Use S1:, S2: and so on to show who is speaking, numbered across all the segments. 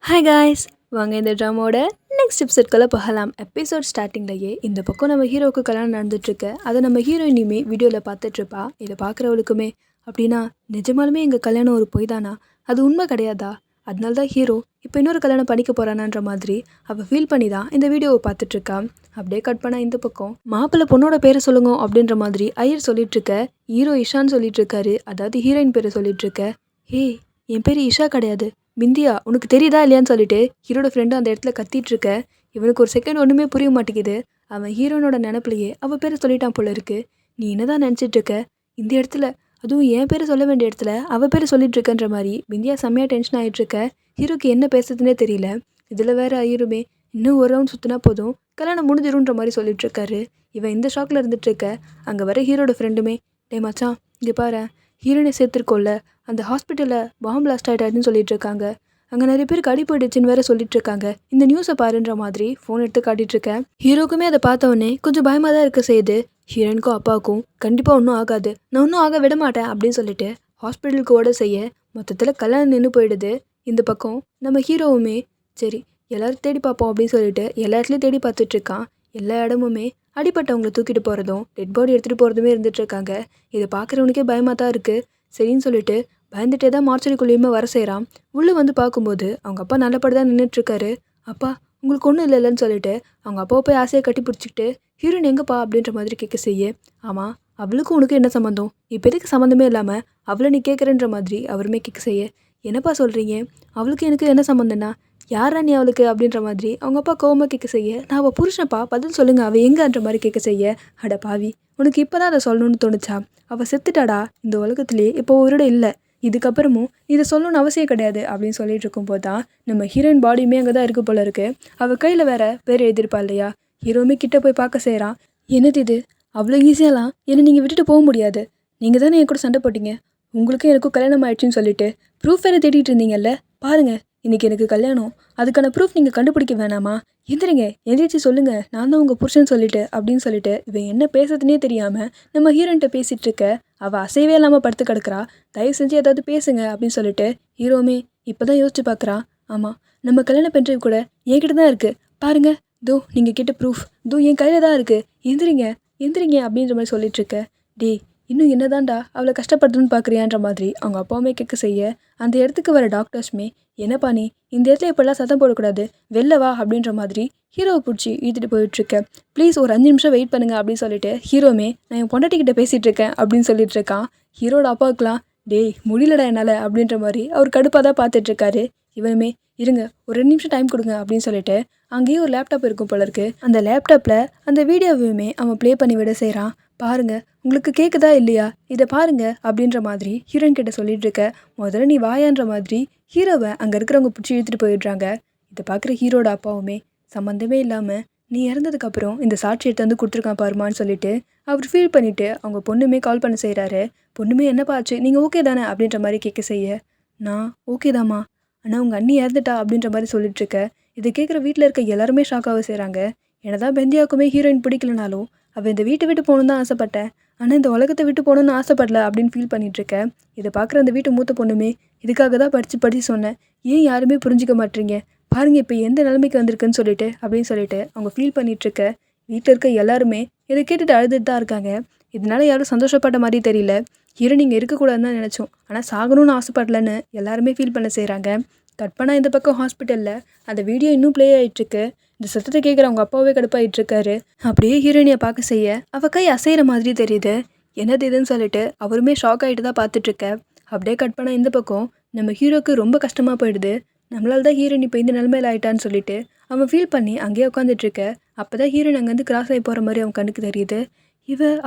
S1: Hi guys, வாங்க இந்த ட்ராமாவோட next எபிசோட்குள்ளே போகலாம். எபிசோட் ஸ்டார்டிங்லேயே இந்த பக்கம் நம்ம ஹீரோவுக்கு கல்யாணம் நடந்துட்டுருக்கு. அதை நம்ம ஹீரோயினியுமே வீடியோவில் பார்த்துட்ருப்பா. இதை பார்க்குறவளுக்குமே அப்படின்னா நிஜமாலுமே எங்கள் கல்யாணம் ஒரு பொய் தானா, அது உண்மை கிடையாதா, அதனால தான் ஹீரோ இப்போ இன்னொரு கல்யாணம் பண்ணிக்க போகிறானான்ற மாதிரி அவள் ஃபீல் பண்ணி தான் இந்த வீடியோவை பார்த்துட்ருக்கா. அப்படியே கட் பண்ணால் இந்த பக்கம் மாப்பிள்ளை பொண்ணோட பேரை சொல்லுங்க அப்படின்ற மாதிரி ஐயர் சொல்லிட்டுருக்க. ஹீரோ இஷான்னு சொல்லிட்டுருக்காரு, அதாவது ஹீரோயின் பேரை சொல்லிட்டுருக்க. ஹே, என் பேர் இஷா கிடையாது, பிந்தியா, உனக்கு தெரியுதா இல்லையான்னு சொல்லிட்டு ஹீரோட ஃப்ரெண்டும் அந்த இடத்துல கத்திட்டு இருக்க. இவனுக்கு ஒரு செகண்ட் ஒன்றுமே புரிய மாட்டேங்குது. அவன் ஹீரோனோட நினப்பிலேயே அவள் பேரை சொல்லிட்டான் போல இருக்கு. நீ என்னதான் நினச்சிட்டு இருக்க இந்த இடத்துல, அதுவும் என் பேரை சொல்ல வேண்டிய இடத்துல அவள் பேரை சொல்லிட்டு இருக்கன்ற மாதிரி பிந்தியா செம்மையாக டென்ஷன் ஆகிட்டு இருக்க. ஹீரோக்கு என்ன பேசுறதுனே தெரியல. இதில் வேற ஐயருமே இன்னும் ஒரு ரவுண்ட் சுற்றினா போதும் கல்யாணம் முடிஞ்சிரும்ன்ற மாதிரி சொல்லிட்டு இருக்காரு. இவன் இந்த ஷாக்கில் இருந்துட்டு இருக்க. அங்கே வர ஹீரோட ஃப்ரெண்டுமே, டே மச்சான் இங்கே பாரு, ஹீரோனை சேர்த்துருக்கோல்ல, அந்த ஹாஸ்பிட்டலில் பாம்பு பிளாஸ்ட் ஆகிட்டாருன்னு சொல்லிட்டு இருக்காங்க, அங்கே நிறைய பேருக்கு அடி போயிடுச்சுன்னு வேற சொல்லிட்டு இருக்காங்க, இந்த நியூஸை பாருன்ற மாதிரி ஃபோன் எடுத்து காட்டிட்டு இருக்கேன். ஹீரோக்குமே அதை பார்த்தவொடனே கொஞ்சம் பயமாக தான் இருக்க செய்யுது. ஹீரோனுக்கும் அப்பாவுக்கும் கண்டிப்பாக ஒன்றும் ஆகாது, நான் ஒன்றும் ஆக விட மாட்டேன் அப்படின்னு சொல்லிட்டு ஹாஸ்பிட்டலுக்கு ஓட செய்ய மொத்தத்தில் கல்யாணம் நின்று போயிடுது. இந்த பக்கம் நம்ம ஹீரோவுமே சரி எல்லாரும் தேடி பார்ப்போம் அப்படின்னு சொல்லிட்டு எல்லா இடத்துலையும் தேடி பார்த்துட்டு இருக்கான். எல்லா இடமுமே அடிப்பட்டவங்களை தூக்கிட்டு போகிறதும் டெட் பாடி எடுத்துகிட்டு போகிறதுமே இருந்துட்டு இருக்காங்க. இதை பார்க்குறவனுக்கே பயமாக தான் இருக்குது. சரின்னு சொல்லிட்டு பயந்துட்டே தான் மார்ச்சரிக்குள்ளேயுமே வர செய்கிறான். உள்ளே வந்து பார்க்கும்போது அவங்க அப்பா நல்லபடி தான் நின்றுட்டுருக்காரு. அப்பா உங்களுக்கு ஒன்றும் இல்லைன்னு சொல்லிட்டு அவங்க அப்பாவை போய் ஆசையை கட்டி பிடிச்சிக்கிட்டு ஹீரோயின் எங்கப்பா அப்படின்ற மாதிரி கேட்க செய்ய, ஆமாம் அவளுக்கும் உனக்கு என்ன சம்மந்தம், இப்போ எதுக்கு சம்மந்தமே இல்லாமல் அவளை நீ கேட்குறன்ற மாதிரி அவருமே கேட்க செய்ய, என்னப்பா சொல்கிறீங்க, அவளுக்கு எனக்கு என்ன சம்மந்தம்னா யாரா நீ அவளுக்கு அப்படின்ற மாதிரி அவங்க அப்பா கோவமாக கேட்க செய்ய, நான் அவள் புருஷனப்பா பதில் சொல்லுங்கள் அவள் எங்கன்ற மாதிரி கேட்க செய்ய, அட பாவி உனக்கு இப்போ தான் அதை சொல்லணும்னு தோணுச்சா, அவள் செத்துட்டாடா, இந்த உலகத்துலேயே இப்போ ஒரு இல்லை, இதுக்கப்புறமும் இதை சொல்லணும்னு அவசியம் கிடையாது அப்படின்னு சொல்லிட்டு இருக்கும்போது தான் நம்ம ஹீரோயின் பாடியுமே அங்கே தான் இருக்குது போல இருக்குது. அவள் கையில் வேற பேர் எழுதியிருப்பா இல்லையா. ஹீரோவுமே கிட்டே போய் பார்க்க செய்கிறான். என்னது இது, அவ்வளோ ஈஸியாலாம் என்னை நீங்கள் விட்டுட்டு போக முடியாது, நீங்கள் தானே என் கூட சண்டை போட்டிங்க, உங்களுக்கும் எனக்கும் கல்யாணம் ஆயிடுச்சுன்னு சொல்லிட்டு ப்ரூஃப் வேறு தேடிட்டு இருந்தீங்கல்ல, பாருங்கள் இன்றைக்கி எனக்கு கல்யாணம், அதுக்கான ப்ரூஃப் நீங்கள் கண்டுபிடிக்க வேணாமா, எந்திரிங்க எந்திரிச்சு சொல்லுங்கள் நான் தான் உங்கள் புருஷன் சொல்லிட்டு அப்படின்னு சொல்லிட்டு இவன் என்ன பேசுறதுனே தெரியாமல் நம்ம ஹீரோன்கிட்ட பேசிகிட்டு இருக்க. அவள் அசைவே இல்லாமல் படுத்து கிடக்குறா. தயவு செஞ்சு ஏதாவது பேசுங்க அப்படின்னு சொல்லிட்டு ஹீரோமே இப்போ தான் யோசிச்சு பார்க்குறா. ஆமாம் நம்ம கல்யாண பென்ட்ரைவ் கூட என்கிட்ட தான் இருக்குது பாருங்கள், தோ நீங்கள் கேட்ட ப்ரூஃப் தோ என் கையில் தான் இருக்குது, எந்திரிங்க எந்திரிங்க அப்படின்ற மாதிரி சொல்லிட்டுருக்க. டே இன்னும் என்னதான்டா அவளை கஷ்டப்படுறதுன்னு பார்க்குறியான்ற மாதிரி அவங்க அப்பாவுமே கேட்க செய்ய, அந்த இடத்துக்கு வர டாக்டர்ஸுமே என்னப்பா நீ இந்த இடத்துல இப்போல்லாம் சத்தம் போடக்கூடாது வெளில வா அப்படின்ற மாதிரி ஹீரோவை பிடிச்சி இழுத்துட்டு போயிட்டுருக்க. ப்ளீஸ் ஒரு 5 நிமிஷம் வெயிட் பண்ணுங்க அப்படின்னு சொல்லிட்டு ஹீரோமே நான் என் பொண்டாட்டிக்கிட்ட பேசிகிட்டு இருக்கேன் அப்படின்னு சொல்லிட்டு இருக்கான். ஹீரோட அப்பாவுக்குலாம் டேய் முடியலடா என்னால் அப்படின்ற மாதிரி அவர் கடுப்பாக தான் பார்த்துட்ருக்காரு. இவனுமே இருங்க ஒரு 2 நிமிஷம் டைம் கொடுங்க அப்படின்னு சொல்லிட்டு அங்கேயே ஒரு லேப்டாப் இருக்கும் போல இருக்குது. அந்த லேப்டாப்பில் அந்த வீடியோவையுமே அவன் ப்ளே பண்ணி விட செய்கிறான். பாருங்க உங்களுக்கு கேட்குதா இல்லையா இதை பாருங்க அப்படின்ற மாதிரி ஹீரோயின் கிட்ட சொல்லிட்டு இருக்க. முதல்ல நீ வாயான்ற மாதிரி ஹீரோவை அங்கே இருக்கிறவங்க பிடிச்சி இழுத்துட்டு போயிடுறாங்க. இதை பார்க்குற ஹீரோட அப்பாவுமே சம்மந்தமே இல்லாமல் நீ இறந்ததுக்கப்புறம் இந்த சாட்சி எடுத்து வந்து கொடுத்துருக்கான் பாருமான்னு சொல்லிட்டு அவர் ஃபீல் பண்ணிவிட்டு அவங்க பொண்ணுமே கால் பண்ண செய்கிறாரு. பொண்ணுமே என்னப்பா ஆச்சு நீங்கள் ஓகே தானே அப்படின்ற மாதிரி கேட்க செய்ய, நான் ஓகே தாம்மா, ஆனால் உங்கள் அண்ணி இறந்துட்டா அப்படின்ற மாதிரி சொல்லிட்டுருக்க. இதை கேட்குற வீட்டில் இருக்க எல்லாருமே ஷாக்காக செய்கிறாங்க. என்னதான் பெந்தியாவுக்குமே ஹீரோயின் பிடிக்கலனாலும் அவள் இந்த வீட்டை விட்டு போகணுன்னு தான் ஆசைப்பட்டேன், ஆனால் இந்த உலகத்தை விட்டு போகணுன்னு ஆசைப்படல அப்படின்னு ஃபீல் பண்ணிகிட்ருக்கேன். இதை பார்க்குற அந்த வீட்டு மூத்த பொண்ணுமே இதுக்காக தான் படித்து சொன்னேன், ஏன் யாருமே புரிஞ்சிக்க மாட்டீங்க, பாருங்கள் இப்போ எந்த நிலைமைக்கு வந்திருக்குன்னு சொல்லிட்டு அப்படின்னு சொல்லிட்டு அவங்க ஃபீல் பண்ணிகிட்ருக்க. வீட்டில் இருக்க எல்லாருமே இதை கேட்டுட்டு அழுதுட்டு தான் இருக்காங்க. இதனால யாரும் சந்தோஷப்பட்ட மாதிரி தெரியல. ஹீரோ நீங்கள் இருக்கக்கூடாதுன்னு தான் நினச்சோம், ஆனால் சாகணும்னு ஆசைப்படலன்னு எல்லாருமே ஃபீல் பண்ண செய்கிறாங்க. கட் பண்ணால் இந்த பக்கம் ஹாஸ்பிட்டலில் அந்த வீடியோ இன்னும் ப்ளே ஆகிட்டுருக்கு. இந்த சத்தத்தை கேட்குற அவங்க அப்பாவே கடுப்பாயிட்டுருக்காரு. அப்படியே ஹீரோயினியை பார்க்க செய்ய அவள் கை அசைகிற மாதிரி தெரியுது. என்னது இதுன்னு சொல்லிட்டு அவருமே ஷாக் ஆகிட்டு தான் பார்த்துட்ருக்க. அப்படியே கட் பண்ணால் இந்த பக்கம் நம்ம ஹீரோக்கு ரொம்ப கஷ்டமாக போயிடுது. நம்மளால தான் ஹீரோயின் இப்போ இந்த நிலைமையில் ஆகிட்டான்னு சொல்லிட்டு அவன் ஃபீல் பண்ணி அங்கேயே உட்காந்துட்ருக்க. அப்போ தான் ஹீரோயின் அங்கேருந்து கிராஸ் ஆகி போகிற மாதிரி அவன் கண்ணுக்கு தெரியுது.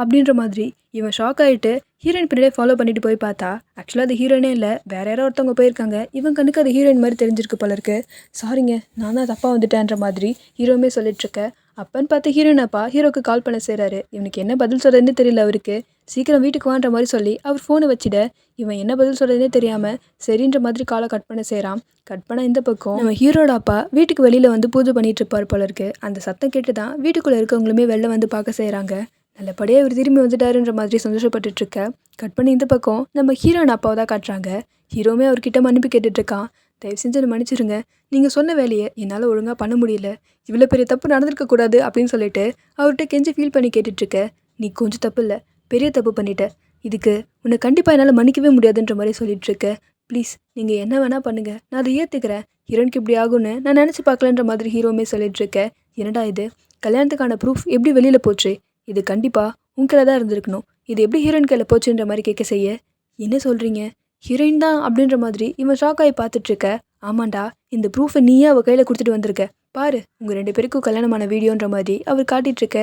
S1: அப்படின்ற மாதிரி இவன் ஷாக் ஆகிட்டு ஹீரோயின் பின்னாடியே ஃபாலோ பண்ணிட்டு போய் பார்த்தா ஆக்சுவலாக அது ஹீரோயினே இல்லை, வேறு யாரோ ஒருத்தவங்க போயிருக்காங்க. இவன் கண்ணுக்கு அது ஹீரோயின் மாதிரி தெரிஞ்சிருக்கு போல இருக்கு. சாரிங்க நான் தான் தப்பாக வந்துட்டேன்ற மாதிரி ஹீரோவுமே சொல்லிட்டுருக்க. அப்பன்னு பார்த்து ஹீரோயின் அப்பா ஹீரோக்கு கால் பண்ண செய்கிறாரு. இவனுக்கு என்ன பதில் சொல்கிறதுனே தெரியல அவருக்கு. சீக்கிரம் வீட்டுக்கு வான்ற மாதிரி சொல்லி அவர் ஃபோனை வச்சுட இவன் என்ன பதில் சொல்கிறதுனே தெரியாமல் சரின்ற மாதிரி காலை கட் பண்ண செய்கிறான். கட் பண்ண இந்த பக்கம் நம்ம ஹீரோட அப்பா வீட்டுக்கு வெளியில் வந்து பூஜை பண்ணிட்டு இருப்பார் போல இருக்கு. அந்த சத்தம் கேட்டு தான் வீட்டுக்குள்ளே இருக்கவங்களுமே வெளில வந்து பார்க்க செய்கிறாங்க. நல்லபடியாக இவர் திரும்பி வந்துட்டாருன்ற மாதிரி சந்தோஷப்பட்டுட்ருக்க. கட் பண்ணி இந்த பக்கம் நம்ம ஹீரோயின் அப்பாவை தான் காட்டுறாங்க. ஹீரோவுமே அவர்கிட்ட மன்னிப்பு கேட்டுட்ருக்கான். தயவு செஞ்சு என்னை மன்னிச்சிருங்க. நீங்கள் சொன்ன வேலையை என்னால் ஒழுங்காக பண்ண முடியல. இவ்வளோ பெரிய தப்பு நடந்திருக்கக்கூடாது அப்படின்னு சொல்லிட்டு அவர்கிட்ட கெஞ்சி ஃபீல் பண்ணி கேட்டுட்ருக்க. நீ கொஞ்சம் தப்பு இல்லை, பெரிய தப்பு பண்ணிட்ட. இதுக்கு உன்னை கண்டிப்பாக என்னால் மன்னிக்கவே முடியாதுன்ற மாதிரி சொல்லிகிட்ருக்க. ப்ளீஸ் நீங்கள் என்ன வேணால் பண்ணுங்கள், நான் அதை ஏற்றுக்கிறேன். ஹீரோனுக்கு இப்படி ஆகும்னு நான் நினச்சி பார்க்கலன்ற மாதிரி ஹீரோவுமே சொல்லிகிட்ருக்க. என்னடா இது, கல்யாணத்துக்கான ப்ரூஃப் எப்படி வெளியில் போச்சு? இது கண்டிப்பாக உன் கையில் தான் இருந்திருக்கணும். இது எப்படி ஹீரோயின் கையில் போச்சுன்ற மாதிரி கேட்க செய்ய, என்ன சொல்கிறீங்க, ஹீரோயின் தான் அப்படின்ற மாதிரி இவன் ஷாக் ஆகி பார்த்துட்ருக்க. ஆமாண்டா, இந்த ப்ரூஃபை நீயே அவள் கையில் கொடுத்துட்டு வந்திருக்க பாரு, உங்கள் 2 பேருக்கும் கல்யாணமான வீடியோன்ற மாதிரி அவர் காட்டிகிட்ருக்க.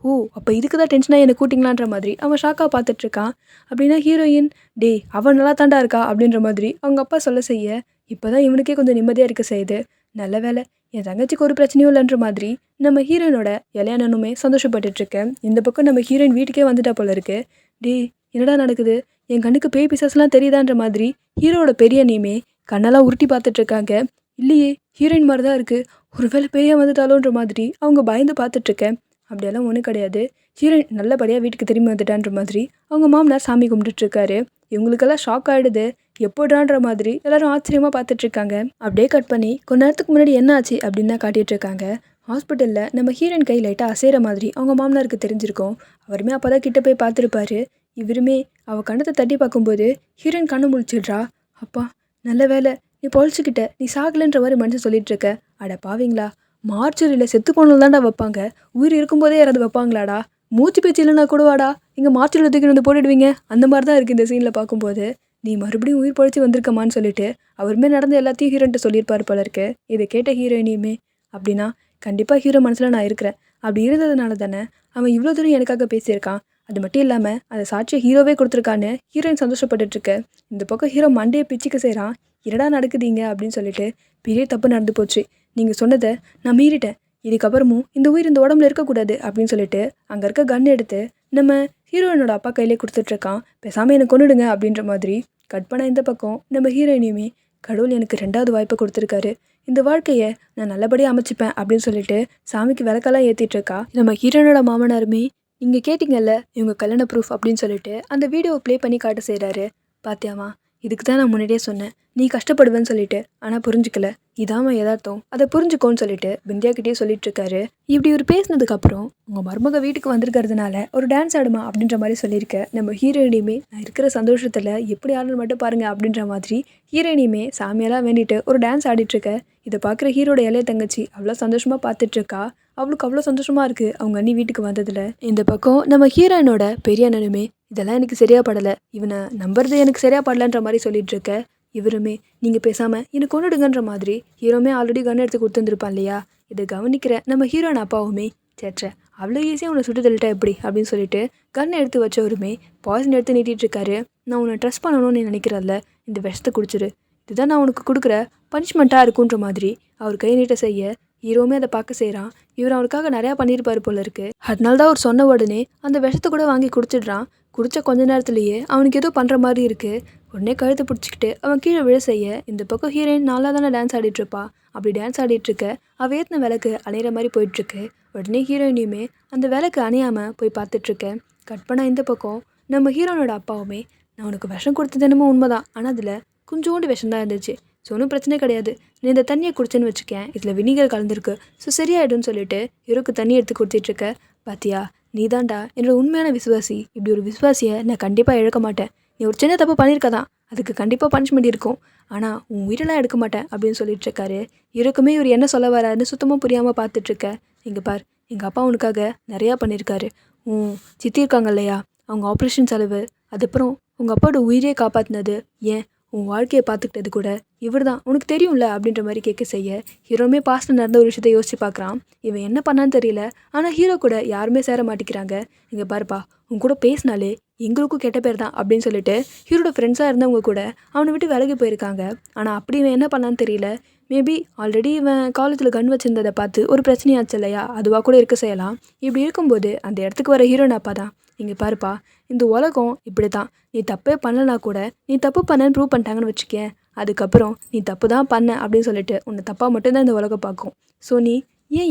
S1: ஓ, அப்போ இதுக்கு தான் டென்ஷனாக என்னை கூட்டிங்களான்ற மாதிரி அவன் ஷாக்காக பார்த்துட்ருக்கான். அப்படின்னா ஹீரோயின், டே அவன் நல்லா தாண்டா இருக்கா அப்படின்ற மாதிரி அவங்க அப்பா சொல்ல செய்ய, இப்போ தான் இவனுக்கே கொஞ்சம் நிம்மதியாக இருக்க செய்யுது. நல்ல வேலை, என் தங்கச்சிக்கு ஒரு பிரச்சனையும் இல்லைன்ற மாதிரி நம்ம ஹீரோயினோட இளையானனுமே சந்தோஷப்பட்டுட்ருக்கேன். இந்த பக்கம் நம்ம ஹீரோயின் வீட்டுக்கே வந்துட்டா போல இருக்கு. டே என்னடா நடக்குது, என் கண்ணுக்கு பேய் பிசாஸ்லாம் தெரியுதான்ற மாதிரி ஹீரோவோட பெரிய நீமே கண்ணெல்லாம் உருட்டி பார்த்துட்ருக்காங்க. இல்லையே, ஹீரோயின் மாதிரி தான் இருக்குது, ஒருவேளை பேயா வந்துட்டாலோன்ற மாதிரி அவங்க பயந்து பார்த்துட்ருக்கேன். அப்படியெல்லாம் ஒன்றும் கிடையாது, ஹீரோயின் நல்லபடியாக வீட்டுக்கு திரும்பி வந்துட்டான்ற மாதிரி அவங்க மாமனார் சாமி கும்பிட்டுட்ருக்காரு. இவங்களுக்கெல்லாம் ஷாக் ஆகிடுது. எப்போடான்ற மாதிரி எல்லாரும் ஆச்சரியமாக பார்த்துட்ருக்காங்க. அப்படியே கட் பண்ணி கொஞ்ச நேரத்துக்கு முன்னாடி என்ன ஆச்சு அப்படின்னு தான் காட்டிகிட்ருக்காங்க. ஹாஸ்பிட்டலில் நம்ம ஹீரோயின் கை லைட்டாக அசைகிற மாதிரி அவங்க மாமனாருக்கு தெரிஞ்சிருக்கும். அவருமே அப்போ தான் கிட்ட போய் பார்த்துருப்பாரு. இவருமே அவள் கண்ணத்தை தட்டி பார்க்கும்போது ஹீரோயின் கண்ணு முழிச்சிடுறா. அப்பா நல்ல வேலை, நீ பொழைச்சிக்கிட்ட, நீ சாகலைன்ற மாதிரி மனுஷன் சொல்லிகிட்ருக்க. அட பாவீங்களா, மார்ச்சரியில் செத்து போனது தாண்டா வைப்பாங்க, உயிர் இருக்கும்போதே யாராவது வைப்பாங்களாடா? மூச்சு பேச்சு இல்லைனா கூடவாடா இங்கே மார்ச்சரியில் தூக்கி வந்து போட்டுடுவீங்க? அந்த மாதிரி தான் இருக்குது இந்த சீனில் பார்க்கும்போது. நீ மறுபடியும் உயிர் பொழைச்சி வந்திருக்கமான்னு சொல்லிட்டு அவருமே நடந்த எல்லாத்தையும் ஹீரோன்ட்டு சொல்லியிருப்பார் போல இருக்கு. இதை கேட்ட ஹீரோயினியுமே, அப்படின்னா கண்டிப்பாக ஹீரோ மனசில் நான் இருக்கிறேன், அப்படி இருந்ததுனால தானே அவன் இவ்வளோ தூரம் எனக்காக பேசியிருக்கான். அது மட்டும் இல்லாமல் அதை சாட்சியை ஹீரோவே கொடுத்துருக்கான்னு ஹீரோயின் சந்தோஷப்பட்டுட்ருக்கு. இந்த பக்கம் ஹீரோ மண்டையை பிச்சுக்க செய்கிறான். என்னடா நடக்குதுங்க அப்படின்னு சொல்லிட்டு, பெரிய தப்பு நடந்து போச்சு, நீங்கள் சொன்னதை நான் மீறிட்டேன், இதுக்கப்புறமும் இந்த உயிர் இந்த உடம்புல இருக்கக்கூடாது அப்படின்னு சொல்லிட்டு அங்கே இருக்க கன் எடுத்து நம்ம ஹீரோயினோட அப்பா கையிலே கொடுத்துட்ருக்கான். பேசாமல் என்னை கொண்டுடுங்க அப்படின்ற மாதிரி. கட் பண்ண இந்த பக்கம் நம்ம ஹீரோயினியுமே, கடவுள் எனக்கு 2வது வாய்ப்பை கொடுத்துருக்காரு, இந்த வாழ்க்கையை நான் நல்லபடியாக அமைச்சிப்பேன் அப்படின்னு சொல்லிட்டு சாமிக்கு விளக்கெல்லாம் ஏற்றிட்டுருக்கா. நம்ம ஹீரோயினோட மாமனாருமே, நீங்கள் கேட்டிங்கல்ல இவங்க கல்யாண ப்ரூஃப் அப்படின்னு சொல்லிட்டு அந்த வீடியோவை ப்ளே பண்ணி காட்ட செய்கிறாரு. பாத்தியாமா, இதுக்கு தான் நான் முன்னாடியே சொன்னேன் நீ கஷ்டப்படுவேன்னு சொல்லிட்டு, ஆனால் புரிஞ்சுக்கல, இதாம யதார்த்தம், அதை புரிஞ்சுக்கோன்னு சொல்லிட்டு பிந்தியாக்கிட்டே சொல்லிட்டு இருக்காரு. இப்படி ஒரு பேசினதுக்கப்புறம் உங்கள் மருமக வீட்டுக்கு வந்திருக்கிறதுனால ஒரு டான்ஸ் ஆடுமா அப்படின்ற மாதிரி சொல்லியிருக்க. நம்ம ஹீரோயினியுமே நான் இருக்கிற சந்தோஷத்தில் எப்படி ஆடணும் மட்டும் பாருங்கள் அப்படின்ற மாதிரி ஹீரோயினியுமே சாமியெல்லாம் வேண்டிட்டு ஒரு டான்ஸ் ஆடிட்டுருக்க. இதை பார்க்குற ஹீரோட இளைய தங்கச்சி அவ்வளோ சந்தோஷமாக பார்த்துட்ருக்கா. அவளுக்கு அவ்வளோ சந்தோஷமாக இருக்குது அவங்க அண்ணி வீட்டுக்கு வந்ததில். இந்த பக்கம் நம்ம ஹீரோயினோட பெரிய அண்ணனுமே, இதெல்லாம் எனக்கு சரியாக படலை, இவனை நம்புறது எனக்கு சரியாக படலன்ற மாதிரி சொல்லிகிட்ருக்க. இவருமே, நீங்கள் பேசாமல் எனக்கு கொண்டுடுங்கன்ற மாதிரி ஹீரோமே ஆல்ரெடி கன் எடுத்து கொடுத்துருந்துருப்பான் இல்லையா. இதை கவனிக்கிற நம்ம ஹீரோயின் அப்பாவுமே, சேச்சே அவ்வளோ ஈஸியாக உன்னை சுட்டு தள்ளிட்டா எப்படி அப்படின்னு சொல்லிட்டு கன்னை எடுத்து வச்சவருமே பாய்சன் எடுத்து நீட்டிகிட்ருக்காரு. நான் உன்னை ட்ரஸ்ட் பண்ணணும்னு நினைக்கிறதில்ல, இந்த விஷத்தை குடிச்சிரு, இதுதான் நான் உனக்கு கொடுக்குற பனிஷ்மெண்ட்டாக இருக்குன்ற மாதிரி அவர் கை நீட்ட செய்ய ஹீரோவுமே அதை பார்க்க செய்கிறான். இவர் அவருக்காக நிறையா பண்ணியிருப்பார் போல இருக்குது. அதனால தான் அவர் சொன்ன உடனே அந்த விஷத்தை கூட வாங்கி குடிச்சிடுறான். குடித்த கொஞ்ச நேரத்துலேயே அவனுக்கு ஏதோ பண்ணுற மாதிரி இருக்குது. உடனே கழுத்தை பிடிச்சிக்கிட்டு அவன் கீழே விழ செய்ய இந்த பக்கம் ஹீரோயின் நல்லா தானே டான்ஸ் ஆடிட்டுருப்பா. அப்படி டான்ஸ் ஆடிட்டுருக்க அவள் ஏற்றின விளக்கு அணையிற மாதிரி போயிட்டுருக்கு. உடனே ஹீரோயினியுமே அந்த விளக்கு அணையாமல் போய் பார்த்துட்ருக்கேன். கட் பண்ணால் இந்த பக்கம் நம்ம ஹீரோனோட அப்பாவுமே, நான் உனக்கு விஷம் கொடுத்தது என்னமோ உண்மைதான், ஆனால் அதில் கொஞ்சோண்டு விஷம் தான் இருந்துச்சு, ஸோ ஒன்றும் பிரச்சனை கிடையாது, நீ இந்த தண்ணியை குடிச்சேன்னு வச்சுக்கேன், இதில் வினிகர் கலந்துருக்கு, ஸோ சரியாயிடும்னு சொல்லிட்டு ஹீரோக்கு தண்ணி எடுத்து கொடுத்துட்ருக்க. பாத்தியா, நீ தாண்டா என்னோட உண்மையான விசுவாசி, இப்படி ஒரு விசுவாசியை நான் கண்டிப்பாக இழக்க மாட்டேன், நீ ஒரு சின்ன தப்பு பண்ணியிருக்கதான், அதுக்கு கண்டிப்பாக பனிஷ்மெண்ட் இருக்கும், ஆனால் உன் உயிரெல்லாம் எடுக்க மாட்டேன் அப்படின்னு சொல்லிட்டுருக்காரு. இவருக்குமே இவர் என்ன சொல்ல வராருன்னு சுத்தமாக புரியாமல் பார்த்துட்ருக்க. இங்கே பார், எங்கள் அப்பா உனக்காக நிறையா பண்ணியிருக்காரு, உன் சித்தி இருக்காங்க இல்லையா, அவங்க ஆப்ரேஷன் செலவு, அதுக்கப்புறம் உங்கள் அப்பாவோட உயிரே காப்பாற்றினது, ஏன் உன் வாழ்க்கையை பார்த்துக்கிட்டது கூட இவர் தான், உனக்கு தெரியும்ல அப்படின்ற மாதிரி கேட்க செய்ய ஹீரோமே பாஸ்ட்டில் நடந்த ஒரு விஷயத்தை யோசிச்சு பார்க்குறான். இவன் என்ன பண்ணான்னு தெரியல, ஆனால் ஹீரோ கூட யாருமே சேர மாட்டேங்கிறாங்க. இங்கே பாருப்பா, உன் கூட பேசினாலே எங்களுக்கும் கெட்ட பேர் தான் அப்படின்னு சொல்லிட்டு ஹீரோட ஃப்ரெண்ட்ஸாக இருந்தவங்க கூட அவனை விட்டு விலகி போயிருக்காங்க. ஆனால் அப்படி இவன் என்ன பண்ணான்னு தெரியல. மேபி ஆல்ரெடி இவன் காலேஜில் கன் வச்சுருந்ததை பார்த்து ஒரு பிரச்சனையாச்சு இல்லையா, அதுவாக கூட இருக்க செய்யலாம். இப்படி இருக்கும்போது அந்த இடத்துக்கு வர ஹீரோயின் அப்பா தான், இங்கே பாருப்பா, இந்த உலகம் இப்படி தான், நீ தப்பே பண்ணலனா கூட நீ தப்பு பண்ணன்னு ப்ரூவ் பண்ணிட்டாங்கன்னு வச்சுக்கேன், அதுக்கப்புறம் நீ தப்பு தான் பண்ண அப்படின்னு சொல்லிட்டு உன்னை தப்பாக மட்டும்தான் இந்த உலகம் பார்க்கும், ஸோ நீ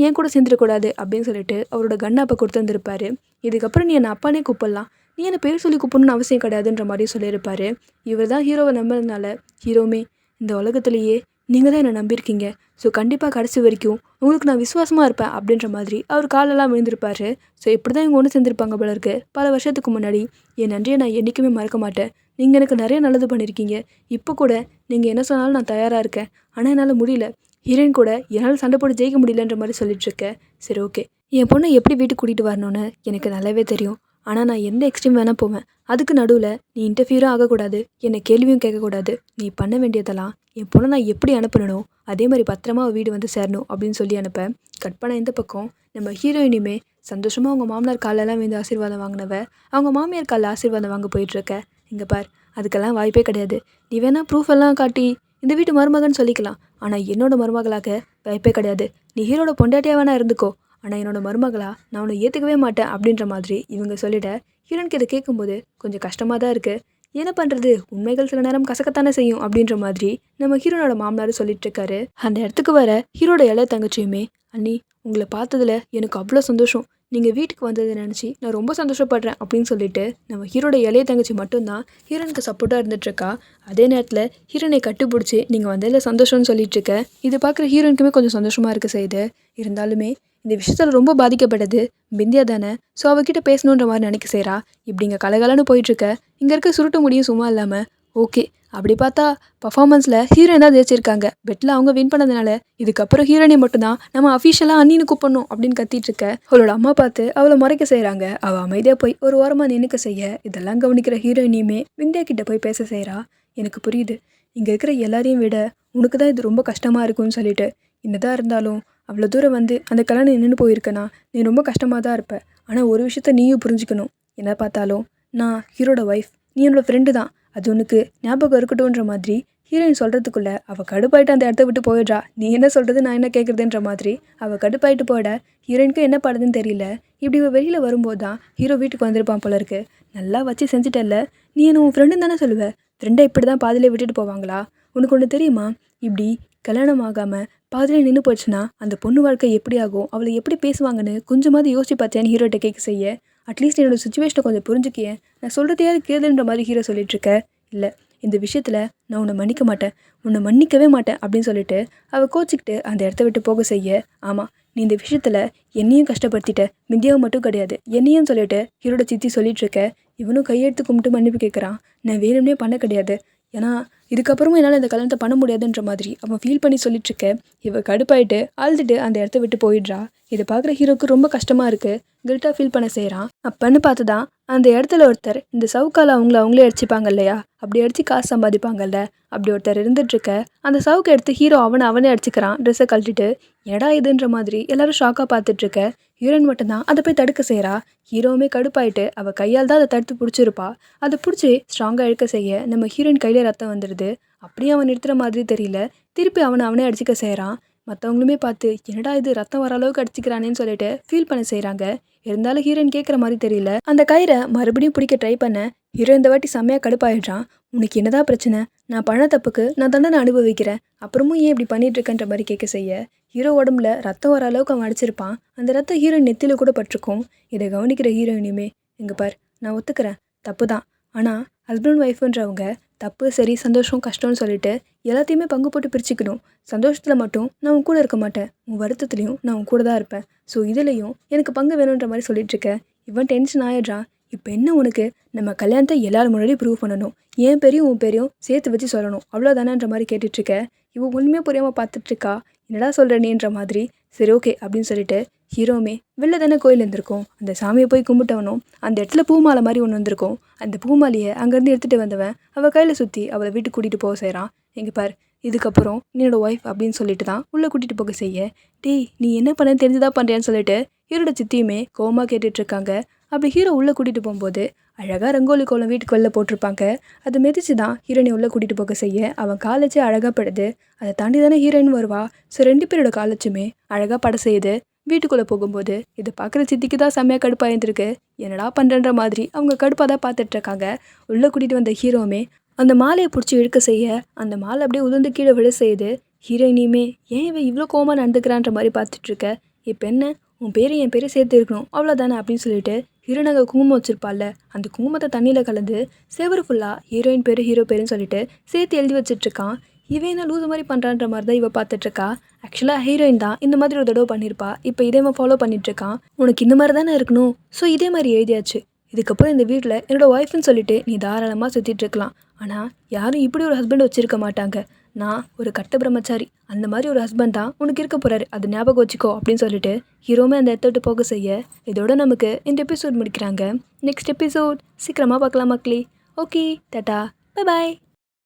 S1: ஏன் கூட சேர்ந்துடக்கூடாது அப்படின்னு சொல்லிட்டு அவரோட கண்ணை அப்போ கொடுத்துருந்துருப்பாரு. இதுக்கப்புறம் நீ என்னை அப்பானே கூப்பிடலாம், நீ என்னை பேர் சொல்லி கூப்பிடணும்னு அவசியம் கிடையாதுன்ற மாதிரி சொல்லியிருப்பாரு. இவர் தான் ஹீரோவை நம்பினதுனால ஹீரோமே இந்த உலகத்துலேயே நீங்கள் தான் என்னை நம்பியிருக்கீங்க. ஸோ கண்டிப்பாக கடைசி வரைக்கும் உங்களுக்கு நான் விசுவாசமாக இருப்பேன் அப்படின்ற மாதிரி அவர் காலெல்லாம் விழுந்திருப்பாரு. ஸோ இப்படி தான் இவங்க ஒன்று சேர்ந்துருப்பாங்க போல இருக்கு. பல வருஷத்துக்கு முன்னாடி என் நன்றியை நான் என்றைக்குமே மறக்க மாட்டேன். நீங்கள் எனக்கு நிறைய நல்லது பண்ணியிருக்கீங்க. இப்போ கூட நீங்கள் என்ன சொன்னாலும் நான் தயாராக இருக்கேன். ஆனால் என்னால் முடியல. ஹீரோயின் கூட என்னால் சண்டை போட்டு ஜெயிக்க முடியலன்ற மாதிரி சொல்லிட்டுருக்கேன். சரி, ஓகே. என் பொண்ணை எப்படி வீட்டுக்கு கூட்டிகிட்டு வரணும்னு எனக்கு நல்லாவே தெரியும். ஆனால் நான் எந்த எக்ஸ்ட்ரீம் வேணால் போவேன். அதுக்கு நடுவில் நீ இன்டர்ஃபியரும் ஆகக்கூடாது, என்னை கேள்வியும் கேட்கக்கூடாது. நீ பண்ண வேண்டியதெல்லாம் என் பொண்ணை நான் எப்படி அனுப்பணும், அதே மாதிரி பத்திரமா வீடு வந்து சேரணும் அப்படின்னு சொல்லி அனுப்பேன். கட் பண்ண இந்த பக்கம் நம்ம ஹீரோயினுமே சந்தோஷமாக அவங்க மாமனார் காலெல்லாம் வந்து ஆசீர்வாதம் வாங்கினவ அவங்க மாமியார் காலில் ஆசீர்வாதம் வாங்க போயிட்டுருக்க. இங்கே பார், அதுக்கெல்லாம் வாய்ப்பே கிடையாது. நீ வேணா ப்ரூஃப் எல்லாம் காட்டி இந்த வீட்டு மருமகன்னு சொல்லிக்கலாம். ஆனால் என்னோட மருமகளாக வாய்ப்பே கிடையாது. நீ ஹீரோட பொண்டாட்டியாக வேணா இருந்துக்கோ, ஆனால் என்னோட மருமகளா நான் உன்னை ஏற்றுக்கவே மாட்டேன் அப்படின்ற மாதிரி இவங்க சொல்லிட. ஹீரோனுக்கு இதை கேட்கும்போது கொஞ்சம் கஷ்டமாக தான் இருக்குது. என்ன பண்ணுறது, உண்மைகள் சில நேரம் கசக்கத்தானே செய்யும் அப்படின்ற மாதிரி நம்ம ஹீரோனோட மாமனார் சொல்லிட்டு இருக்காரு. அந்த இடத்துக்கு வர ஹீரோட இளைய தங்கச்சியுமே, அண்ணி உங்களை பார்த்ததுல எனக்கு அவ்வளோ சந்தோஷம். நீங்கள் வீட்டுக்கு வந்ததை நினச்சி நான் ரொம்ப சந்தோஷப்படுறேன் அப்படின்னு சொல்லிட்டு நம்ம ஹீரோட இளைய தங்கச்சி மட்டும்தான் ஹீரோனுக்கு சப்போர்ட்டாக இருந்துகிட்ருக்கா. அதே நேரத்தில் ஹீரோனை கட்டுப்பிடிச்சி நீங்கள் வந்ததில் சந்தோஷம்னு சொல்லிட்டு இருக்க. இதை பார்க்குற ஹீரோனுக்குமே கொஞ்சம் சந்தோஷமாக இருக்க செய்யுது. இருந்தாலுமே இந்த விஷயத்தில் ரொம்ப பாதிக்கப்பட்டது பிந்தியா தானே. ஸோ அவகிட்ட பேசணுன்ற மாதிரி நினைக்க செய்கிறா. இப்படி இங்கே கலகலன்னு போயிட்டுருக்க. இங்கே இருக்க சுருட்ட முடியும் சும்மா இல்லாமல் ஓகே. அப்படி பார்த்தா பர்ஃபார்மன்ஸில் ஹீரோயின் தான் ஜெயிச்சிருக்காங்க. பெட்டில் அவங்க வின் பண்ணதுனால இதுக்கப்புறம் ஹீரோயினை மட்டும்தான் நம்ம அஃபிஷியலாக அண்ணின்னு கூப்பிடணும் அப்படின்னு கத்திட்டு இருக்க. அவளோட அம்மா பார்த்து அவளை முறைக்க செய்கிறாங்க. அவள் அமைதியாக போய் ஒரு ஓரமாக நினைக்க செய்ய இதெல்லாம் கவனிக்கிற ஹீரோயினியுமே விந்தியா கிட்ட போய் பேச செய்கிறா. எனக்கு புரியுது, இங்கே இருக்கிற எல்லாரையும் விட உனக்கு தான் இது ரொம்ப கஷ்டமாக இருக்கும்னு சொல்லிட்டு. என்னதான் இருந்தாலும் அவ்வளோ தூரம் வந்து அந்த கல்யாணம் நின்று போயிருக்கனா நீ ரொம்ப கஷ்டமாக தான் இருப்ப. ஆனால் ஒரு விஷயத்த நீயும் புரிஞ்சுக்கணும். என்ன பார்த்தாலும் நான் ஹீரோட ஒய்ஃப், நீ என்னோட ஃப்ரெண்டு தான், அது உனக்கு ஞாபகம் இருக்கட்டும்ன்ற மாதிரி ஹீரோயின் சொல்கிறதுக்குள்ளே அவள் கடுப்பாயிட்டு அந்த இடத்த விட்டு போயிடுறா. நீ என்ன சொல்கிறது நான் என்ன கேட்குறதுன்ற மாதிரி அவள் கடுப்பாயிட்டு போயிட ஹீரோயினுக்கு என்ன பாடுதுன்னு தெரியல. இப்படி வெளியில் வரும்போது தான் ஹீரோ வீட்டுக்கு வந்திருப்பான் போல இருக்கு. நல்லா வச்சு செஞ்சுட்டல, நீ என்ன உன் ஃப்ரெண்டுன்னு தானே சொல்லுவேன். ஃப்ரெண்டை இப்படி தான் பாதிலே விட்டுட்டு போவாங்களா? உனக்கு ஒன்று தெரியுமா, இப்படி கல்யாணம் ஆகாமல் பாதிலே நின்று போச்சுன்னா அந்த பொண்ணு வாழ்க்கை எப்படி ஆகும், அவளை எப்படி பேசுவாங்கன்னு கொஞ்சமாவது யோசிச்சு பார்த்தேன்னு ஹீரோட்ட கேட்க செய்ய. அட்லீஸ்ட் என்னோடய சுச்சுவேஷனை கொஞ்சம் புரிஞ்சுக்கியேன், நான் சொல்கிறதையாவது கேளுன்ற மாதிரி ஹீரோ சொல்லிட்டுருக்க. இல்லை, இந்த விஷயத்தில் நான் உன்னை மன்னிக்க மாட்டேன், உன்னை மன்னிக்கவே மாட்டேன் அப்படின்னு சொல்லிட்டு அவள் கோச்சிக்கிட்டு அந்த இடத்த விட்டு போக செய்ய. ஆமாம், நீ இந்த விஷயத்தில் என்னையும் கஷ்டப்படுத்திட்ட, மிந்தியாவை மட்டும் கிடையாது என்னையும் சொல்லிட்டு ஹீரோட சித்தி சொல்லிட்டுருக்க. இவனும் கையெடுத்து கும்பிட்டு மன்னிப்பு கேட்குறான். நான் வேணும்னே பண்ண கிடையாது, ஏன்னா இதுக்கப்புறமும் என்னால் இந்த கல்யாணத்தை பண்ண முடியாதுன்ற மாதிரி அவன் ஃபீல் பண்ணி சொல்லிட்டுருக்க. இவ கடுப்பாயிட்டு அழுதுட்டு அந்த இடத்த விட்டு போயிடுறா. இதை பார்க்குற ஹீரோக்கு ரொம்ப கஷ்டமாக இருக்குது. கில்ட்டாக ஃபீல் பண்ண செய்கிறான். அப்பன்னு பார்த்து தான் அந்த இடத்துல ஒருத்தர் இந்த சவுக்கால் அவங்களே அடிச்சுப்பாங்க இல்லையா, அப்படி அடித்து காசு சம்பாதிப்பாங்கல்ல, அப்படி ஒருத்தர் இருந்துகிட்ருக்க. அந்த சவுக்கை எடுத்து ஹீரோ அவனே அடிச்சுக்கிறான் ட்ரெஸ்ஸை கழட்டிட்டு. எடா இதுன்ற மாதிரி எல்லாரும் ஷாக்காக பார்த்துட்ருக்க. ஹீரோயின் மட்டும்தான் அதை போய் தடுக்க செய்கிறா. ஹீரோவுமே கடுப்பாயிட்டு அவள் கையால் தான் அதை தடுத்து பிடிச்சிருப்பா. அதை பிடிச்சி ஸ்ட்ராங்காக இழுக்க செய்ய நம்ம ஹீரோயின் கையில் ரத்தம் வந்துடுது. அப்படியே அவன் நிறுத்துகிற மாதிரி தெரியல. திருப்பி அவனே அடிச்சுக்க செய்கிறான். மற்றவங்களுமே பார்த்து என்னடா இது ரத்தம் வர அளவுக்கு அடிச்சுக்கிறானேன்னு சொல்லிட்டு ஃபீல் பண்ண செய்கிறாங்க. இருந்தாலும் ஹீரோயின் கேட்குற மாதிரி தெரியல. அந்த கயிறை மறுபடியும் பிடிக்க ட்ரை பண்ண ஹீரோ இந்த வாட்டி செம்மையாக கடுப்பாயிடுறான். உனக்கு என்னதான் பிரச்சனை, நான் பண்ண தப்புக்கு நான் தண்டனை அனுபவிக்கிறேன், அப்புறமும் ஏன் இப்படி பண்ணிட்டு இருக்கன்ற மாதிரி கேட்க செய்ய. ஹீரோ உடம்புல ரத்தம் வர அளவுக்கு அவன் அடிச்சிருப்பான். அந்த ரத்தம் ஹீரோயின் நெத்தியில் கூட பட்டிருக்கும். இதை கவனிக்கிற ஹீரோயினுமே, இங்கே பார், நான் ஒத்துக்கிறேன் தப்பு தான், ஆனால் ஹஸ்பண்ட் ஒய்ஃபுன்றவங்க தப்பு சரி சந்தோஷம் கஷ்டம்னு சொல்லிட்டு எல்லாத்தையுமே பங்கு போட்டு பிரிச்சுக்கணும். சந்தோஷத்தில் மட்டும் நான் உன் கூட இருக்க மாட்டேன், உன் வருத்தத்துலேயும் நான் உன் கூட தான் இருப்பேன். ஸோ இதுலேயும் எனக்கு பங்கு வேணுன்ற மாதிரி சொல்லிட்டுருக்கேன். இவன் டென்ஷன் ஆகிடுறான். இப்போ என்ன உனக்கு, நம்ம கல்யாணத்தை எல்லாரும் முன்னாடி ப்ரூவ் பண்ணணும், என் பேரையும் உன் பேரையும் சேர்த்து வச்சு சொல்லணும், அவ்வளோதானன்ற மாதிரி கேட்டுட்ருக்க. இவன் ஒன்றுமே புரியாமல் பார்த்துட்ருக்கா. என்னடா சொல்கிற நீன்ற மாதிரி. சரி ஓகே அப்படின்னு சொல்லிட்டு ஹீரோமே வெளில தானே கோயில் இருந்திருக்கும், அந்த சாமியை போய் கும்பிட்டவனும் அந்த இடத்துல பூமாலை மாதிரி ஒன்று வந்திருக்கும். அந்த பூமாலையை அங்கேருந்து எடுத்துகிட்டு வந்தவன் அவள் கையில் சுற்றி அவளை வீட்டுக்கு கூட்டிகிட்டு போக செய்கிறான். எங்கே பார், இதுக்கப்புறம் என்னோடய ஒய்ஃப் அப்படின்னு சொல்லிட்டு தான் உள்ளே கூட்டிகிட்டு போக செய்ய. டேய் நீ என்ன பண்ண தெரிஞ்சுதான் பண்ணுறியான்னு சொல்லிட்டு ஹீரோட சித்தியுமே கோவமாக கேட்டுட்ருக்காங்க. அப்படி ஹீரோ உள்ளே கூட்டிகிட்டு போகும்போது அழகாக ரங்கோலி கோலம் வீட்டுக்கு வெளில போட்டிருப்பாங்க. அதை மிதிச்சு தான் ஹீரோயினை உள்ளே கூட்டிகிட்டு போக செய்ய அவன் காலேஜே அழகாக படுது. அதை தாண்டி தானே ஹீரோயின் வருவா. ஸோ 2 பேரோட காலேஜுமே அழகாக பட செய்யுது. வீட்டுக்குள்ளே போகும்போது இதை பார்க்குற சித்திக்கு தான் செம்மையாக கடுப்பாக இருந்திருக்கு. என்னடா பண்ணுறன்ற மாதிரி அவங்க கடுப்பாக தான் பார்த்துட்ருக்காங்க. உள்ளே கூட்டிகிட்டு வந்த ஹீரோவுமே அந்த மாலையை பிடிச்சி இழுக்க செய்ய அந்த மாலை அப்படியே உதிர்ந்து கீழே விழ செய்யுது. ஹீரோயினியுமே ஏன் இவன் இவ்வளோ கோவமாக நடந்துக்கிறான்ற மாதிரி பார்த்துட்ருக்க. இப்போ என்ன, உன் பேர் என் பேரை சேர்த்து இருக்கணும் அவ்வளோதானே அப்படின்னு சொல்லிட்டு ஹீரோயின் குங்குமம் வச்சுருப்பாள்ல, அந்த குங்குமத்தை தண்ணியில் கலந்து செவரு ஃபுல்லாக ஹீரோயின் பேர் ஹீரோ பேருன்னு சொல்லிட்டு சேர்த்து எழுதி வச்சிட்ருக்கான். இவன் என்ன லூசு மாதிரி பண்ணுறான்ற மாதிரி தான் இவ பார்த்துட்ருக்கா. ஆக்சுவலாக ஹீரோயின் தான் இந்த மாதிரி ஒரு தடவை பண்ணியிருப்பா. இப்போ இதே மாதிரி ஃபாலோ பண்ணிகிட்ருக்கான். உனக்கு இந்த மாதிரி தானே இருக்கணும், ஸோ இதே மாதிரி எழுதியாச்சு. இதுக்கப்புறம் இந்த வீட்டில் என்னோடய ஒய்ஃப்னு சொல்லிட்டு நீ தாராளமாக சுற்றிட்டுருக்கலாம். ஆனால் யாரும் இப்படி ஒரு ஹஸ்பண்ட் வச்சுருக்க மாட்டாங்க. நான் ஒரு கட்ட பிரம்மச்சாரி, அந்த மாதிரி ஒரு ஹஸ்பண்ட் தான் உனக்கு இருக்க போகிறாரு, அது ஞாபகம் வச்சுக்கோ அப்படின்னு சொல்லிட்டு ஹீரோமே அந்த இடத்த விட்டு போக செய்ய, இதோட நமக்கு இந்த எபிசோட் முடிக்கிறாங்க. நெக்ஸ்ட் எபிசோட் சீக்கிரமாக பார்க்கலாம் மக்களே. Okay, tata, bye bye.